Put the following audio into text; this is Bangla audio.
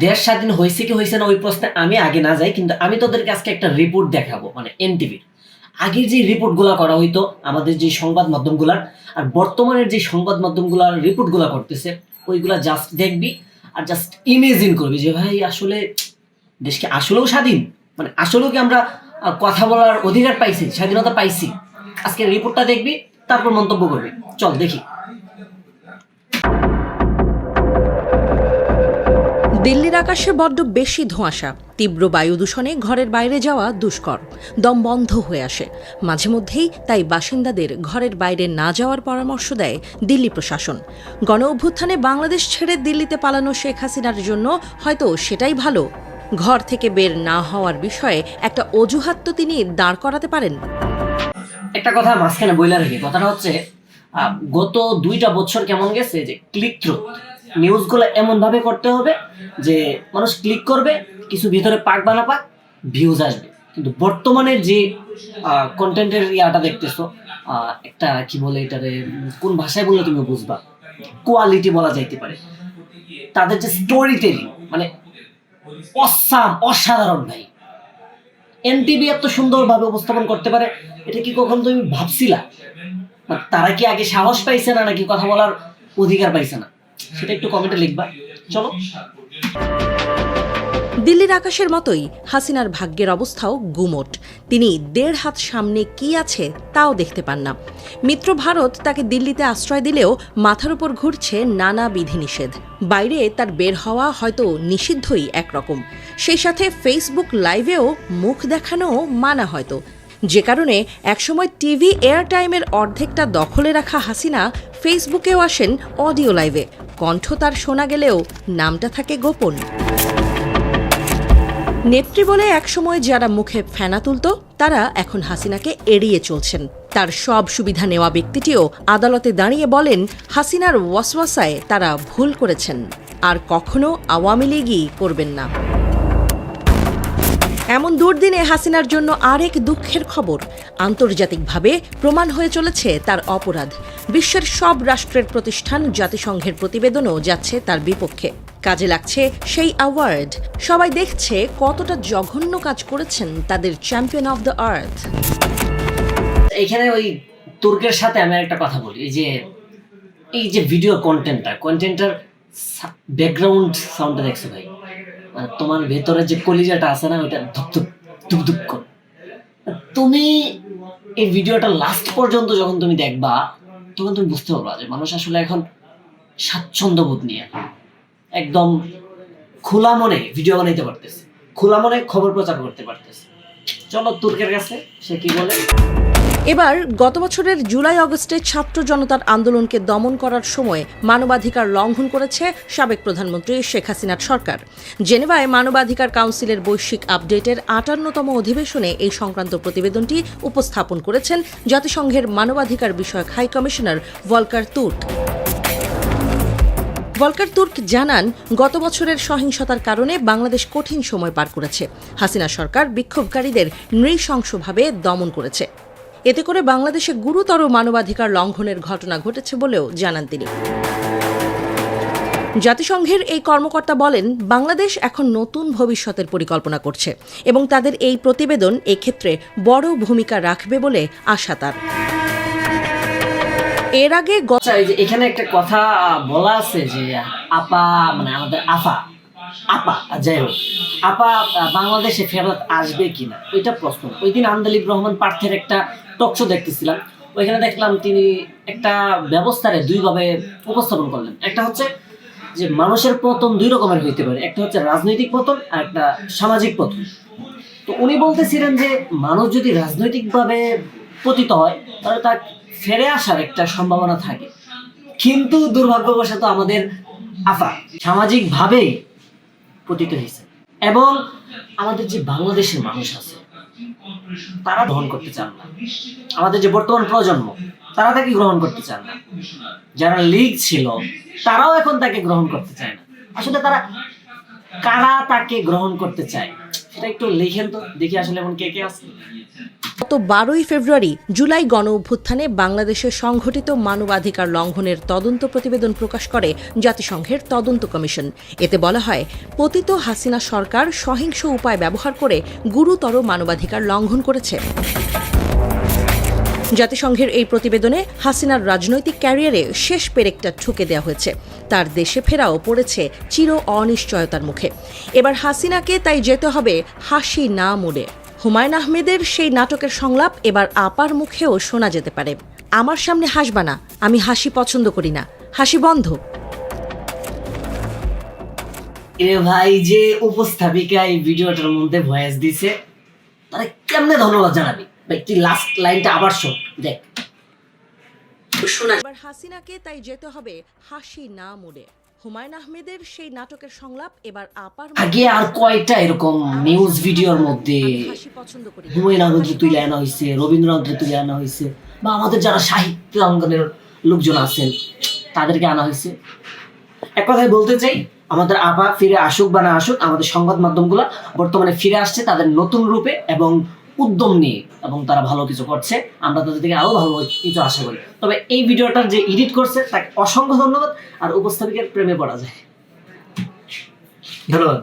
দেশ স্বাধীন হয়েছে কি হয়েছে না ওই প্রশ্নে আমি আগে না যাই, কিন্তু আমি তোদেরকে আজকে একটা রিপোর্ট দেখাবো, মানে এনটিভির আগের যে রিপোর্টগুলো করা হইতো আমাদের যে সংবাদ মাধ্যমগুলার, আর বর্তমানের যে সংবাদ মাধ্যমগুলার রিপোর্টগুলো করতেছে, ওইগুলা জাস্ট দেখবি আর জাস্ট ইমেজিন করবি যে ভাই আসলে দেশকে আসলেও স্বাধীন, মানে আসলেও কি আমরা কথা বলার অধিকার পাইছি, স্বাধীনতা পাইছি। আজকের রিপোর্টটা দেখবি, তারপর মন্তব্য করবি। চল দেখি। দিল্লির আকাশে বড্ড বেশি ধোঁয়াশা, তীব্র বায়ু দূষণে ঘরের বাইরে যাওয়া দুষ্কর, দম বন্ধ হয়ে আসে মাঝে মধ্যেই। তাই বাসিন্দাদের ঘরের বাইরে না যাওয়ার পরামর্শ দেয় দিল্লি প্রশাসন। গণ অভ্যুত্থানে বাংলাদেশ ছেড়ে দিল্লিতে পালানো শেখ হাসিনার জন্য হয়তো সেটাই ভালো। ঘর থেকে বের না হওয়ার বিষয়ে একটা অজুহাত তো তিনি দাঁড় করাতে পারেন। একটা কথা মাঝখানে বইলা রাখি, কথাটা হচ্ছে গত 2টা বছর কেমন গেছে যে ক্লিক থ্রু নিউজগুলো এমন ভাবে করতে হবে যে মানুষ ক্লিক করবে, কিছু ভিতরে পাক বানা পাক ভিউজ আসবে। কিন্তু বর্তমানে যে কন্টেন্টের ইয়াটা দেখতেছো, একটা কি বলে এটারে, কোন ভাষায় বললে তুমি বুঝবা, কোয়ালিটি বলা যাইতে পারে। তাদের যে স্টোরি টেলিং মানে অসাধারণ ভাই। এনটিভি এত সুন্দরভাবে উপস্থাপন করতে পারে, এটা কি কখনো তুমি ভাবছিলা? তারা কি আগে সাহস পাইছে না, নাকি কথা বলার অধিকার পাইছে না, সেটা একটু কমেন্টে লিখবা। চলো। দিল্লির আকাশের মতোই হাসিনার ভাগ্যের অবস্থাও গুমোট। তিনি 1.5 হাত সামনে কি আছে তাও দেখতে পান না। মিত্র ভারত তাকে দিল্লিতে আশ্রয় দিলেও মাথার উপর ঘুরছে নানা বিধিনিষেধ। বাইরে তার বের হওয়া হয়তো নিষিদ্ধই একরকম, সেই সাথে ফেসবুক লাইভেও মুখ দেখানোও মানা হয়তো। যে কারণে একসময় টিভি এয়ার টাইমের অর্ধেকটা দখলে রাখা হাসিনা ফেসবুকেও আসেন অডিও লাইভে। কণ্ঠ তার শোনা গেলেও নামটা থাকে গোপন। নেত্রী বলে একসময় যারা মুখে ফেনা তুলত, তারা এখন হাসিনাকে এড়িয়ে চলছেন। তার সব সুবিধা নেওয়া ব্যক্তিটিও আদালতে দাঁড়িয়ে বলেন হাসিনার ওয়াসওয়াসায় তারা ভুল করেছেন, আর কখনো আওয়ামী লীগই করবেন না। এমন দুর্দিনে হাসিনার জন্য আরেক দুঃখের খবর, আন্তর্জাতিকভাবে প্রমাণ হয়ে চলেছে তার অপরাধ। বিশ্বের সব রাষ্ট্রের প্রতিষ্ঠান, জাতিসংঘের প্রতিবেদনও যাচ্ছে তার বিপক্ষে। কাজে লাগছে সেই অ্যাওয়ার্ড। সবাই দেখছে কতটা জঘন্য কাজ করেছেন তাদের চ্যাম্পিয়ন অফ দ্য আর্থ। এখানে ওই তুর্কের সাথে আমি একটা কথা বলি, এই যে ভিডিও কন্টেন্টটার ব্যাকগ্রাউন্ড সাউন্ডটা দেখছো ভাই, মানে তোমার ভেতরে যে কলিজাটা আছে না, ওইটা ধুপধুপ ধুপধুপ করে। তুমি এই ভিডিওটা লাস্ট পর্যন্ত যখন তুমি দেখবা, তখন তুমি বুঝতে পারবা যে মানুষ আসলে এখন স্বাচ্ছন্দ্যবোধ নিয়ে একদম খোলা মনে ভিডিও বানাইতে পারতেছে, খোলা মনে খবর প্রচার করতে পারতেছে। চলো তুর্কের কাছে সে কি বলে। এবার গত বছরের জুলাই আগস্টে ছাত্র জনতার আন্দোলনকে দমন করার সময় মানবাধিকার লঙ্ঘন করেছে সাবেক প্রধানমন্ত্রী শেখ হাসিনার সরকার। জেনেভায় মানবাধিকার কাউন্সিলের বৈশ্বিক আপডেটের 58তম অধিবেশনে এই সংক্রান্ত প্রতিবেদনটি উপস্থাপন করেছেন জাতিসংঘের মানবাধিকার বিষয়ক high commissioner Volker Turk. Volker Turk জানান, গত বছরের সহিংসতার কারণে বাংলাদেশ কঠিন সময় পার করেছে। হাসিনা সরকার বিক্ষোভকারীদের নৃশংসভাবে দমন করেছে। এতে করে বাংলাদেশে গুরুতর মানবাধিকার লঙ্ঘনের ঘটনা ঘটেছে বলেও জানান তিনি। জাতিসংঘের এই কর্মকর্তা বলেন, বাংলাদেশ এখন নতুন ভবিষ্যতের পরিকল্পনা করছে এবং তাদের এই প্রতিবেদন এক্ষেত্রে বড় ভূমিকা রাখবে বলে আশা তার। এর আগে এখানে একটা কথা বলা আছে যে আপা, মানে আমাদের আপা যাই হোক, আপা বাংলাদেশে ফেরত আসবে কিনা এটা প্রশ্ন। ওই দিন আন্দালিব রহমান পার্থের একটা টকশো দেখতেছিলাম, ওইখানে দেখলাম তিনি একটা ব্যবস্থারে দুইভাবে উপস্থাপন করলেন। একটা হচ্ছে যে মানুষের পতন 2 রকমের হইতে পারে, একটা হচ্ছে রাজনৈতিক পতন আর একটা সামাজিক পতন। তো উনি বলতেছিলেন যে মানুষ যদি রাজনৈতিকভাবে পতিত হয় তাহলে তার ফিরে আসার একটা সম্ভাবনা থাকে, কিন্তু দুর্ভাগ্যবশত আমাদের আপা সামাজিকভাবেই পতিত হয়েছে। এবং আমাদের যে বাংলাদেশের মানুষ আছে তারা গ্রহণ করতে চান না, আমাদের যে বর্তমান প্রজন্ম তারা তাকে গ্রহণ করতে চান না। যারা লীগ ছিল তারাও এখন তাকে গ্রহণ করতে চায় না। আসলে তারা কারা তাকে গ্রহণ করতে চায় সেটা একটু লিখেন তো দেখি, আসলে এমন কে কে আছে। গত 12ই ফেব্রুয়ারি জুলাই গণ অভ্যুত্থানে বাংলাদেশে সংঘটিত মানবাধিকার লঙ্ঘনের তদন্ত প্রতিবেদন প্রকাশ করে জাতিসংঘের তদন্ত কমিশন। এতে বলা হয়, পতিত হাসিনা সরকার সহিংস উপায় ব্যবহার করে গুরুতর মানবাধিকার লঙ্ঘন করেছে। জাতিসংঘের এই প্রতিবেদনে হাসিনার রাজনৈতিক ক্যারিয়ারে শেষ পেরেকটা ঠুকে দেওয়া হয়েছে। তার দেশে ফেরাও পড়েছে চির অনিশ্চয়তার মুখে। এবার হাসিনাকে তাই যেতে হবে হাসি না মুড়ে। হুমায়ুন আহমেদের সেই নাটকের সংলাপ এবার আপার মুখেও শোনা যেতে পারে, আমার সামনে হাসবা না, আমি হাসি পছন্দ করি না, হাসি বন্ধ। এ ভাই যে উপস্থাপিকা এই ভিডিওটার মধ্যে ভয়েস দিছে, তারা কেমনে ধন্যবাদ জানাবি ভাই? তুই লাস্ট লাইনটা আবার শোন, দেখ শোনা। এবার হাসিনাকে তাই যেতে হবে হাসি না মুড়ে। হুমায়ুন আহমেদের সেই নাটকের সংলাপ এবার আপার আগে আর কয়টা এরকম নিউজ ভিডিওর মধ্যে হাসি পছন্দ করি না। হুমায়ুন আহমেদকে তুলে আনা হয়েছে, রবীন্দ্রনাথকে তুলে আনা হয়েছে, বা আমাদের যারা সাহিত্য অঙ্গনের লোকজন আছেন তাদেরকে আনা হয়েছে। এক কথায় বলতে চাই, আমাদের আপা ফিরে আসুক বা না আসুক, আমাদের সংবাদ মাধ্যমগুলো বর্তমানে ফিরে আসছে তাদের নতুন রূপে এবং উদ্যম নিয়ে, এবং তারা ভালো কিছু করছে। আমরা তাদের থেকে আরো ভালো কিছু আশা করি। তবে এই ভিডিওটার যে এডিট করছে তাকে অসংখ্য ধন্যবাদ, আর উপস্থাপিকার প্রেমে পড়া যায়। ধন্যবাদ।